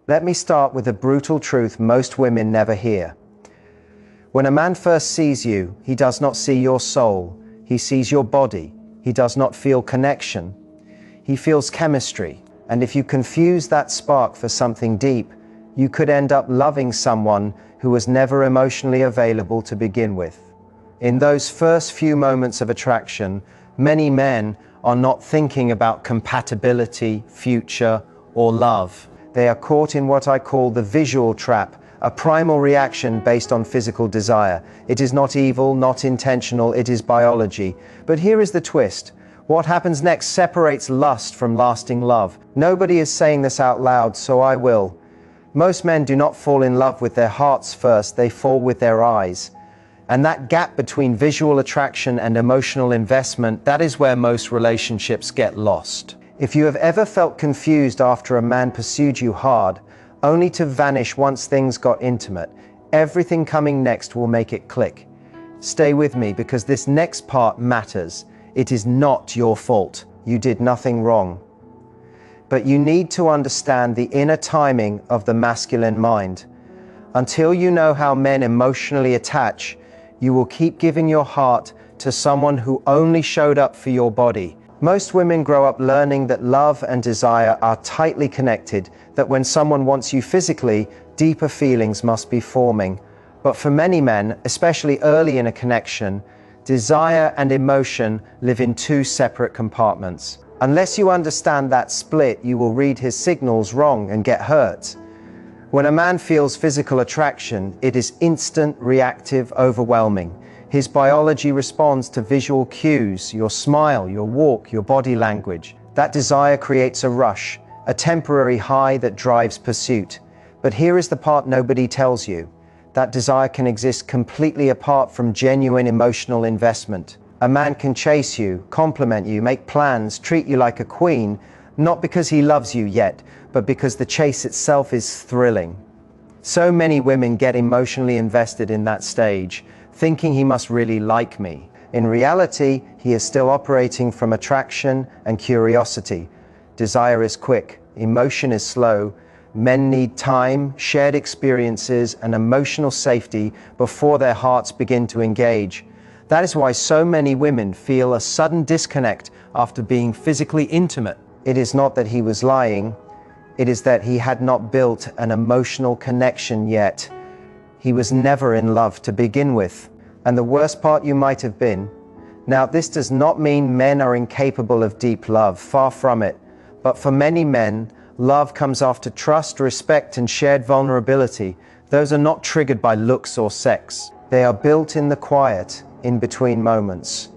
Let me start with a brutal truth most women never hear. When a man first sees you, he does not see your soul. He sees your body. He does not feel connection. He feels chemistry. And if you confuse that spark for something deep, you could end up loving someone who was never emotionally available to begin with. In those first few moments of attraction, many men are not thinking about compatibility, future, or love. They are caught in what I call the visual trap, a primal reaction based on physical desire. It is not evil, not intentional, it is biology. But here is the twist. What happens next separates lust from lasting love. Nobody is saying this out loud, so I will. Most men do not fall in love with their hearts first, they fall with their eyes. And that gap between visual attraction and emotional investment, that is where most relationships get lost. If you have ever felt confused after a man pursued you hard, only to vanish once things got intimate, everything coming next will make it click. Stay with me because this next part matters. It is not your fault. You did nothing wrong. But you need to understand the inner timing of the masculine mind. Until you know how men emotionally attach, you will keep giving your heart to someone who only showed up for your body. Most women grow up learning that love and desire are tightly connected, that when someone wants you physically, deeper feelings must be forming. But for many men, especially early in a connection, desire and emotion live in two separate compartments. Unless you understand that split, you will read his signals wrong and get hurt. When a man feels physical attraction, it is instant, reactive, overwhelming. His biology responds to visual cues, your smile, your walk, your body language. That desire creates a rush, a temporary high that drives pursuit. But here is the part nobody tells you. That desire can exist completely apart from genuine emotional investment. A man can chase you, compliment you, make plans, treat you like a queen, not because he loves you yet, but because the chase itself is thrilling. So many women get emotionally invested in that stage, thinking he must really like me. In reality, he is still operating from attraction and curiosity. Desire is quick, emotion is slow. Men need time, shared experiences, and emotional safety before their hearts begin to engage. That is why so many women feel a sudden disconnect after being physically intimate. It is not that he was lying, it is that he had not built an emotional connection yet. He was never in love to begin with. And the worst part, you might have been. Now, this does not mean men are incapable of deep love, far from it. But for many men, love comes after trust, respect, and shared vulnerability. Those are not triggered by looks or sex. They are built in the quiet, in between moments.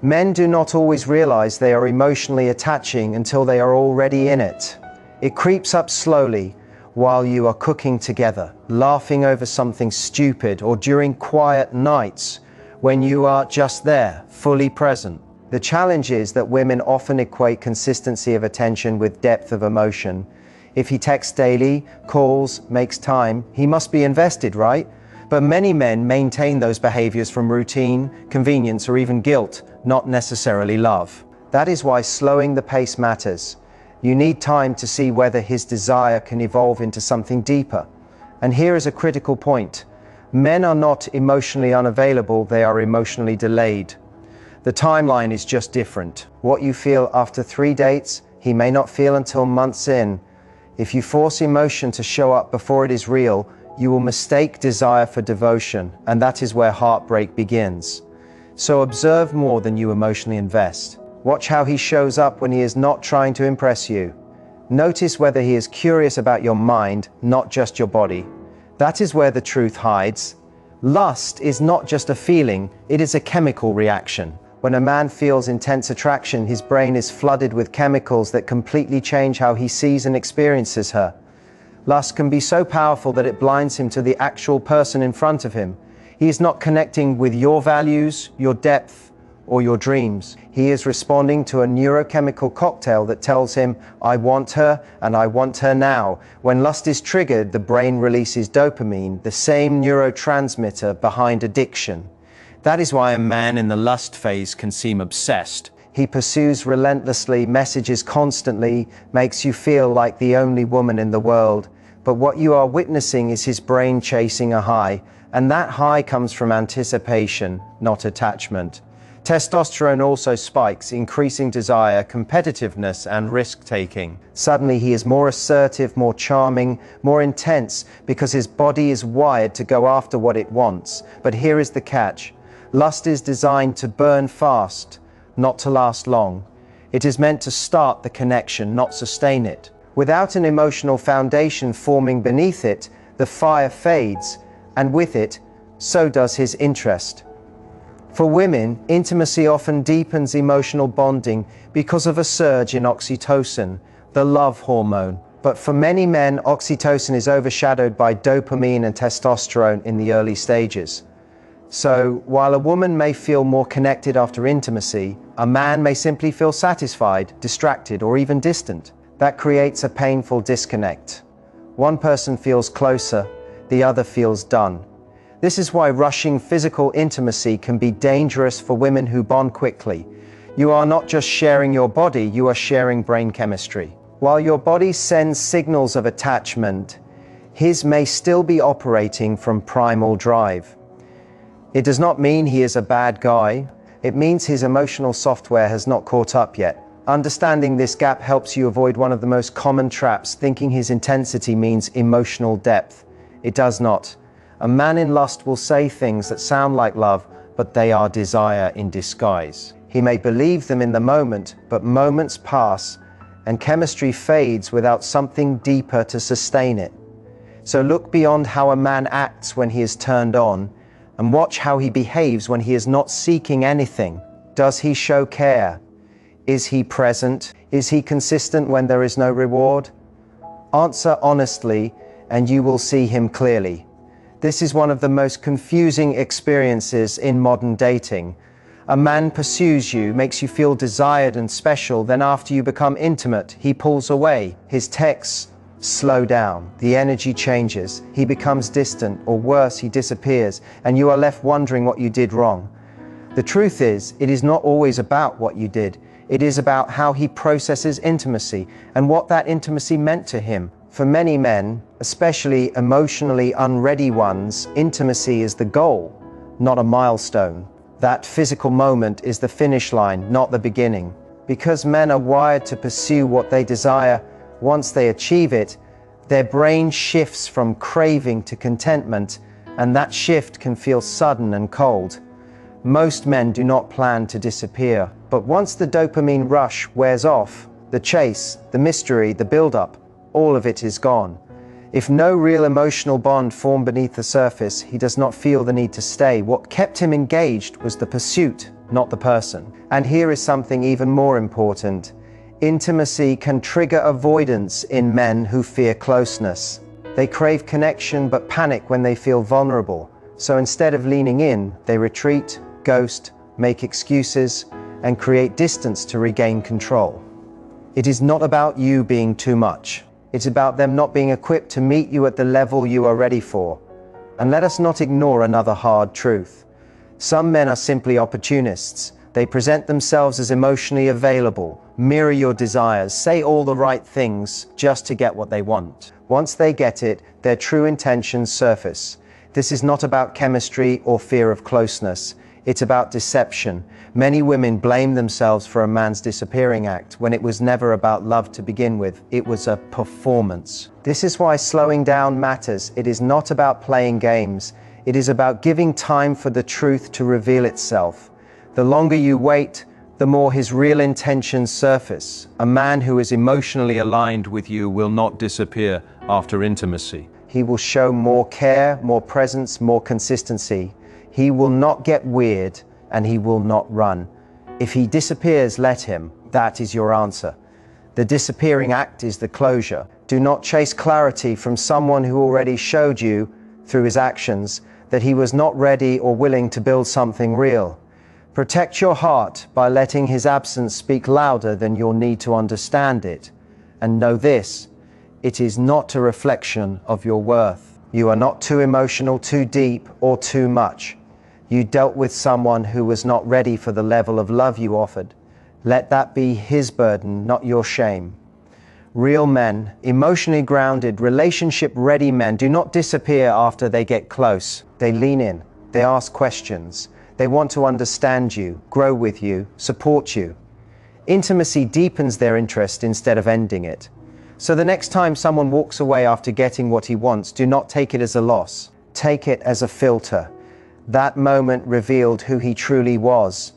Men do not always realize they are emotionally attaching until they are already in it. It creeps up slowly while you are cooking together, laughing over something stupid, or during quiet nights when you are just there, fully present. The challenge is that women often equate consistency of attention with depth of emotion. If he texts daily, calls, makes time, he must be invested, right? But many men maintain those behaviors from routine, convenience, or even guilt, not necessarily love. That is why slowing the pace matters. You need time to see whether his desire can evolve into something deeper. And here is a critical point. Men are not emotionally unavailable, they are emotionally delayed. The timeline is just different. What you feel after 3 dates, he may not feel until months in. If you force emotion to show up before it is real, you will mistake desire for devotion, and that is where heartbreak begins. So observe more than you emotionally invest. Watch how he shows up when he is not trying to impress you. Notice whether he is curious about your mind, not just your body. That is where the truth hides. Lust is not just a feeling, it is a chemical reaction. When a man feels intense attraction, his brain is flooded with chemicals that completely change how he sees and experiences her. Lust can be so powerful that it blinds him to the actual person in front of him. He is not connecting with your values, your depth, or your dreams. He is responding to a neurochemical cocktail that tells him, I want her and I want her now. When lust is triggered, the brain releases dopamine, the same neurotransmitter behind addiction. That is why a man in the lust phase can seem obsessed. He pursues relentlessly, messages constantly, makes you feel like the only woman in the world. But what you are witnessing is his brain chasing a high, and that high comes from anticipation, not attachment. Testosterone also spikes, increasing desire, competitiveness, and risk-taking. Suddenly he is more assertive, more charming, more intense, because his body is wired to go after what it wants. But here is the catch. Lust is designed to burn fast, not to last long. It is meant to start the connection, not sustain it. Without an emotional foundation forming beneath it, the fire fades, and with it, so does his interest. For women, intimacy often deepens emotional bonding because of a surge in oxytocin, the love hormone. But for many men, oxytocin is overshadowed by dopamine and testosterone in the early stages. So, while a woman may feel more connected after intimacy, a man may simply feel satisfied, distracted, or even distant. That creates a painful disconnect. One person feels closer, the other feels done. This is why rushing physical intimacy can be dangerous for women who bond quickly. You are not just sharing your body, you are sharing brain chemistry. While your body sends signals of attachment, his may still be operating from primal drive. It does not mean he is a bad guy. It means his emotional software has not caught up yet. Understanding this gap helps you avoid one of the most common traps, thinking his intensity means emotional depth. It does not. A man in lust will say things that sound like love, but they are desire in disguise. He may believe them in the moment, but moments pass, and chemistry fades without something deeper to sustain it. So look beyond how a man acts when he is turned on, and watch how he behaves when he is not seeking anything. Does he show care? Is he present? Is he consistent when there is no reward? Answer honestly, and you will see him clearly. This is one of the most confusing experiences in modern dating. A man pursues you, makes you feel desired and special, then after you become intimate, he pulls away. His texts slow down, the energy changes, he becomes distant, or worse, he disappears, and you are left wondering what you did wrong. The truth is, it is not always about what you did. It is about how he processes intimacy and what that intimacy meant to him. For many men, especially emotionally unready ones, intimacy is the goal, not a milestone. That physical moment is the finish line, not the beginning. Because men are wired to pursue what they desire, once they achieve it, their brain shifts from craving to contentment, and that shift can feel sudden and cold. Most men do not plan to disappear, but once the dopamine rush wears off, the chase, the mystery, the build-up, all of it is gone. If no real emotional bond formed beneath the surface, he does not feel the need to stay. What kept him engaged was the pursuit, not the person. And here is something even more important. Intimacy can trigger avoidance in men who fear closeness. They crave connection but panic when they feel vulnerable. So instead of leaning in, they retreat, ghost, make excuses, and create distance to regain control. It is not about you being too much. It's about them not being equipped to meet you at the level you are ready for. And let us not ignore another hard truth. Some men are simply opportunists. They present themselves as emotionally available, mirror your desires, say all the right things just to get what they want. Once they get it, their true intentions surface. This is not about chemistry or fear of closeness. It's about deception. Many women blame themselves for a man's disappearing act when it was never about love to begin with. It was a performance. This is why slowing down matters. It is not about playing games. It is about giving time for the truth to reveal itself. The longer you wait, the more his real intentions surface. A man who is emotionally aligned with you will not disappear after intimacy. He will show more care, more presence, more consistency. He will not get weird, and he will not run. If he disappears, let him. That is your answer. The disappearing act is the closure. Do not chase clarity from someone who already showed you, through his actions, that he was not ready or willing to build something real. Protect your heart by letting his absence speak louder than your need to understand it. And know this, it is not a reflection of your worth. You are not too emotional, too deep, or too much. You dealt with someone who was not ready for the level of love you offered. Let that be his burden, not your shame. Real men, emotionally grounded, relationship-ready men do not disappear after they get close. They lean in. They ask questions. They want to understand you, grow with you, support you. Intimacy deepens their interest instead of ending it. So the next time someone walks away after getting what he wants, do not take it as a loss. Take it as a filter. That moment revealed who he truly was.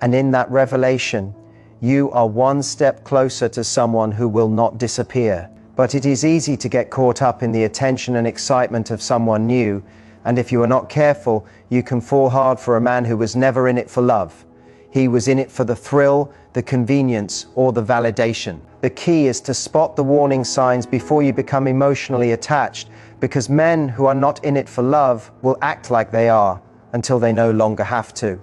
And in that revelation, you are one step closer to someone who will not disappear. But it is easy to get caught up in the attention and excitement of someone new, and if you are not careful, you can fall hard for a man who was never in it for love. He was in it for the thrill, the convenience, or the validation. The key is to spot the warning signs before you become emotionally attached, because men who are not in it for love will act like they are until they no longer have to.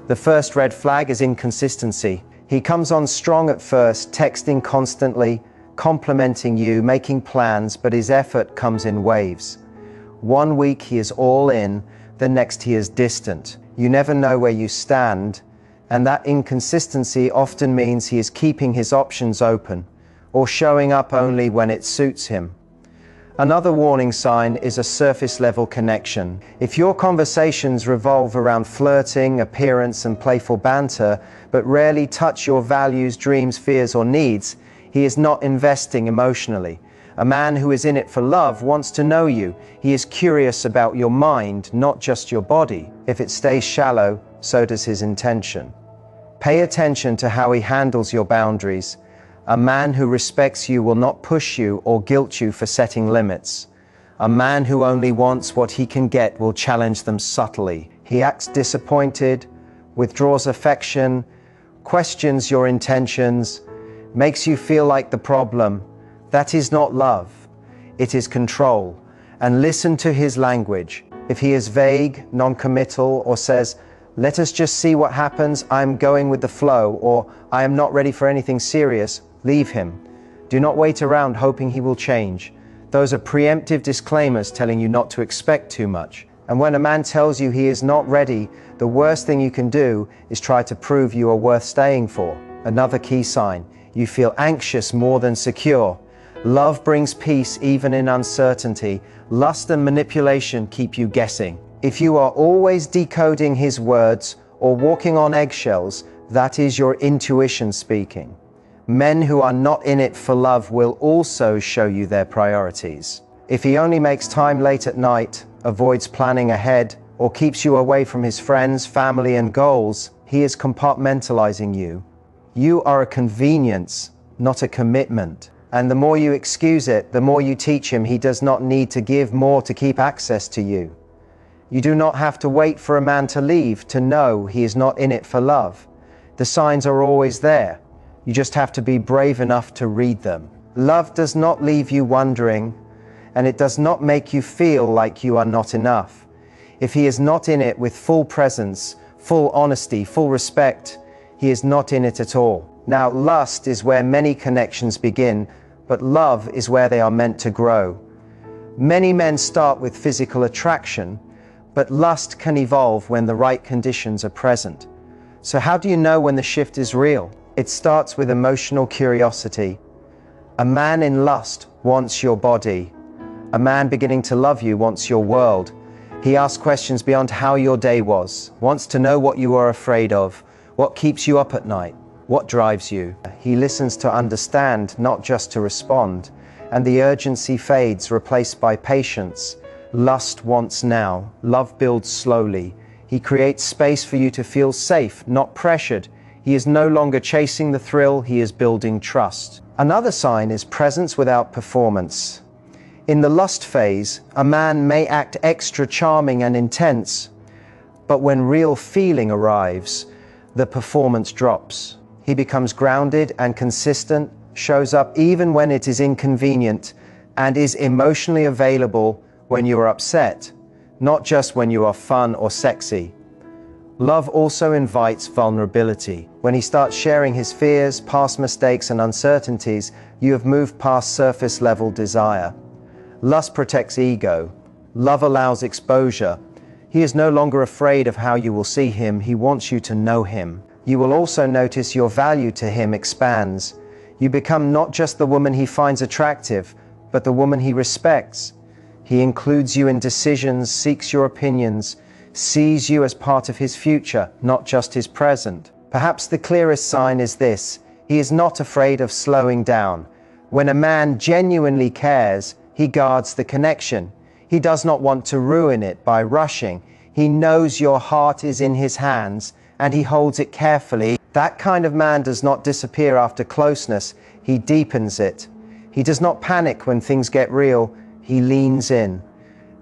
The first red flag is inconsistency. He comes on strong at first, texting constantly, complimenting you, making plans, but his effort comes in waves. 1 week he is all in, the next he is distant. You never know where you stand, and that inconsistency often means he is keeping his options open or showing up only when it suits him. Another warning sign is a surface-level connection. If your conversations revolve around flirting, appearance, and playful banter, but rarely touch your values, dreams, fears, or needs, he is not investing emotionally. A man who is in it for love wants to know you. He is curious about your mind, not just your body. If it stays shallow, so does his intention. Pay attention to how he handles your boundaries. A man who respects you will not push you or guilt you for setting limits. A man who only wants what he can get will challenge them subtly. He acts disappointed, withdraws affection, questions your intentions, makes you feel like the problem. That is not love. It is control. And listen to his language. If he is vague, non-committal, or says, "Let us just see what happens, I'm going with the flow," or "I am not ready for anything serious," leave him. Do not wait around hoping he will change. Those are preemptive disclaimers telling you not to expect too much. And when a man tells you he is not ready, the worst thing you can do is try to prove you are worth staying for. Another key sign, you feel anxious more than secure. Love brings peace even in uncertainty. Lust and manipulation keep you guessing. If you are always decoding his words or walking on eggshells, that is your intuition speaking. Men who are not in it for love will also show you their priorities. If he only makes time late at night, avoids planning ahead, or keeps you away from his friends, family, and goals, he is compartmentalizing you. You are a convenience, not a commitment. And the more you excuse it, the more you teach him he does not need to give more to keep access to you. You do not have to wait for a man to leave to know he is not in it for love. The signs are always there. You just have to be brave enough to read them. Love does not leave you wondering, and it does not make you feel like you are not enough. If he is not in it with full presence, full honesty, full respect, he is not in it at all. Now, lust is where many connections begin, but love is where they are meant to grow. Many men start with physical attraction, but lust can evolve when the right conditions are present. So how do you know when the shift is real? It starts with emotional curiosity. A man in lust wants your body. A man beginning to love you wants your world. He asks questions beyond how your day was, wants to know what you are afraid of, what keeps you up at night, what drives you. He listens to understand, not just to respond, and the urgency fades, replaced by patience. Lust wants now. Love builds slowly. He creates space for you to feel safe, not pressured. He is no longer chasing the thrill, he is building trust. Another sign is presence without performance. In the lust phase, a man may act extra charming and intense, but when real feeling arrives, the performance drops. He becomes grounded and consistent, shows up even when it is inconvenient, and is emotionally available when you are upset, not just when you are fun or sexy. Love also invites vulnerability. When he starts sharing his fears, past mistakes, and uncertainties, you have moved past surface-level desire. Lust protects ego. Love allows exposure. He is no longer afraid of how you will see him. He wants you to know him. You will also notice your value to him expands. You become not just the woman he finds attractive, but the woman he respects. He includes you in decisions, seeks your opinions, sees you as part of his future, not just his present. Perhaps the clearest sign is this: he is not afraid of slowing down. When a man genuinely cares, he guards the connection. He does not want to ruin it by rushing. He knows your heart is in his hands, and he holds it carefully. That kind of man does not disappear after closeness, he deepens it. He does not panic when things get real, he leans in.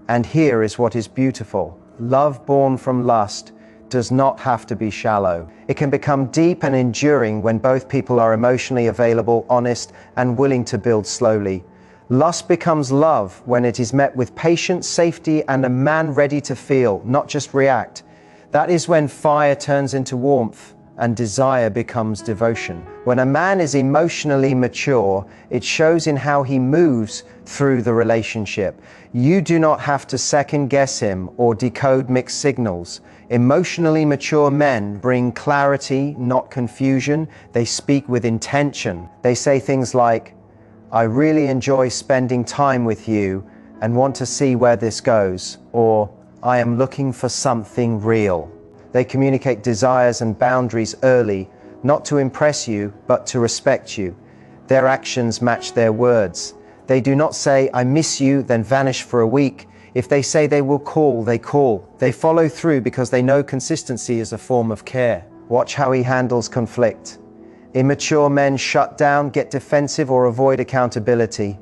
And here is what is beautiful. Love born from lust does not have to be shallow. It can become deep and enduring when both people are emotionally available, honest, and willing to build slowly. Lust becomes love when it is met with patience, safety, and a man ready to feel, not just react. That is when fire turns into warmth and desire becomes devotion. When a man is emotionally mature, it shows in how he moves through the relationship. You do not have to second guess him or decode mixed signals. Emotionally mature men bring clarity, not confusion. They speak with intention. They say things like, "I really enjoy spending time with you and want to see where this goes," or "I am looking for something real." They communicate desires and boundaries early, not to impress you, but to respect you. Their actions match their words. They do not say, "I miss you," then vanish for a week. If they say they will call, they call. They follow through because they know consistency is a form of care. Watch how he handles conflict. Immature men shut down, get defensive, or avoid accountability.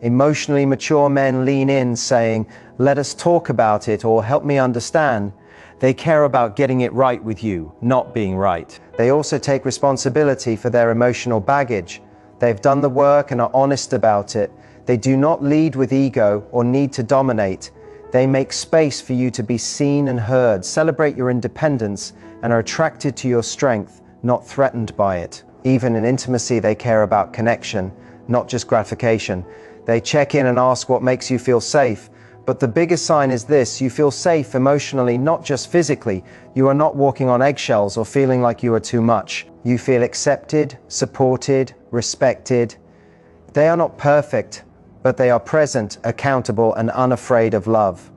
Emotionally mature men lean in, saying, "Let us talk about it," or "Help me understand." They care about getting it right with you, not being right. They also take responsibility for their emotional baggage. They've done the work and are honest about it. They do not lead with ego or need to dominate. They make space for you to be seen and heard, celebrate your independence, and are attracted to your strength, not threatened by it. Even in intimacy, they care about connection, not just gratification. They check in and ask what makes you feel safe. But the biggest sign is this: you feel safe emotionally, not just physically. You are not walking on eggshells or feeling like you are too much. You feel accepted, supported, respected. They are not perfect, but they are present, accountable, and unafraid of love.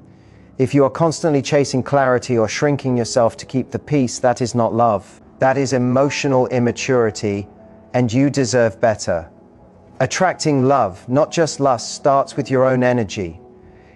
If you are constantly chasing clarity or shrinking yourself to keep the peace, that is not love. That is emotional immaturity, and you deserve better. Attracting love, not just lust, starts with your own energy.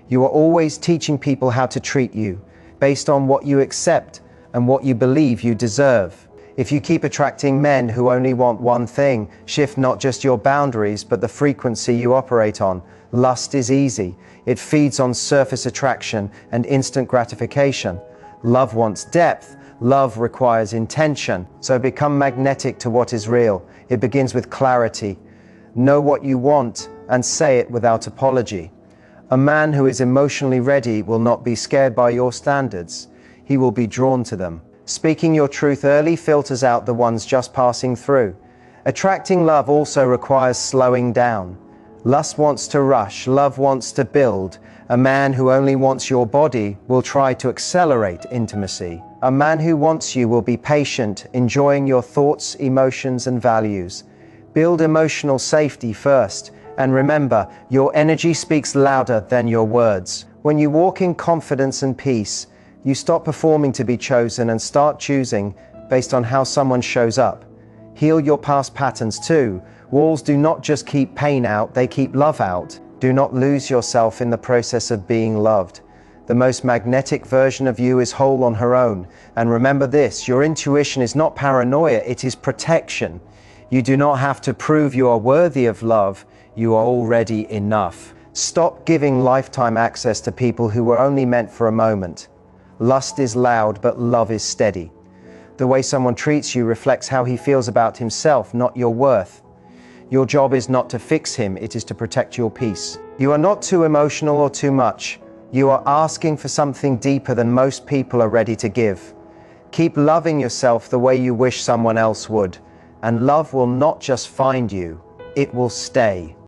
You are always teaching people how to treat you, based on what you accept and what you believe you deserve. If you keep attracting men who only want one thing, shift not just your boundaries, but the frequency you operate on. Lust is easy. It feeds on surface attraction and instant gratification. Love wants depth. Love requires intention. So become magnetic to what is real. It begins with clarity. Know what you want and say it without apology. A man who is emotionally ready will not be scared by your standards. He will be drawn to them. Speaking your truth early filters out the ones just passing through. Attracting love also requires slowing down. Lust wants to rush, love wants to build. A man who only wants your body will try to accelerate intimacy. A man who wants you will be patient, enjoying your thoughts, emotions, and values. Build emotional safety first, and remember, your energy speaks louder than your words. When you walk in confidence and peace, you stop performing to be chosen and start choosing based on how someone shows up. Heal your past patterns too. Walls do not just keep pain out, they keep love out. Do not lose yourself in the process of being loved. The most magnetic version of you is whole on her own. And remember this, your intuition is not paranoia, it is protection. You do not have to prove you are worthy of love, you are already enough. Stop giving lifetime access to people who were only meant for a moment. Lust is loud, but love is steady. The way someone treats you reflects how he feels about himself, not your worth. Your job is not to fix him, it is to protect your peace. You are not too emotional or too much. You are asking for something deeper than most people are ready to give. Keep loving yourself the way you wish someone else would, and love will not just find you, it will stay.